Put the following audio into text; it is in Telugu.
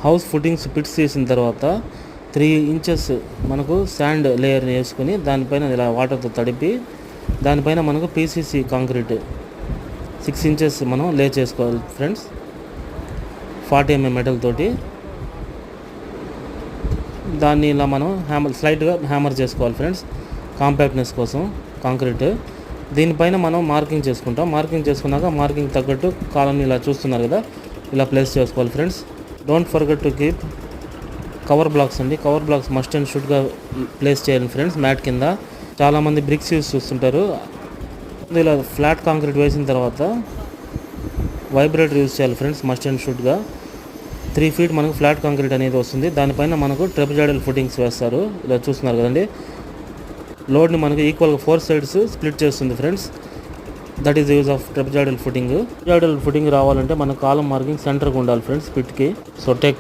హౌస్ ఫుటింగ్స్ ఫిట్స్ చేసిన తర్వాత 3 ఇంచెస్ మనకు శాండ్ లేయర్ని వేసుకొని దానిపైన ఇలా వాటర్తో తడిపి దానిపైన మనకు పీసీసీ కాంక్రీట్ 6 ఇంచెస్ మనం లే చేసుకోవాలి ఫ్రెండ్స్. 40 mm మెటల్ తోటి దాన్ని ఇలా మనం స్లైట్గా హ్యామర్ చేసుకోవాలి ఫ్రెండ్స్, కాంపాక్ట్నెస్ కోసం కాంక్రీట్. దీనిపైన మనం మార్కింగ్ చేసుకుంటాం. మార్కింగ్ చేసుకున్నాక మార్కింగ్ తగ్గట్టు కాలనీ ఇలా చూస్తున్నారు కదా, ఇలా ప్లేస్ చేసుకోవాలి friends. Don't forget to keep cover blocks అండి. కవర్ బ్లాక్స్ మస్ట్ అండ్ షుడ్గా ప్లేస్ చేయాలి ఫ్రెండ్స్ మ్యాట్ కింద. చాలామంది బ్రిక్స్ యూస్ చేస్తుంటారు. ఇలా ఫ్లాట్ కాంక్రీట్ వేసిన తర్వాత వైబ్రేటర్ యూస్ చేయాలి ఫ్రెండ్స్ మస్ట్ అండ్ షుడ్గా. 3 feet మనకు ఫ్లాట్ కాంక్రీట్ అనేది వస్తుంది. దానిపైన మనకు ట్రెపెజాయిడల్ ఫుటింగ్స్ వేస్తారు. ఇలా చూస్తున్నారు కదండి. లోడ్ని మనకు ఈక్వల్గా 4 sides స్ప్లిట్ చేస్తుంది friends. That is use of trapezoidal footing. Trapezoidal footing రావాలంటే మన కాలం మార్కింగ్ సెంటర్కి ఉండాలి ఫ్రెండ్స్ పిట్కి. So take care.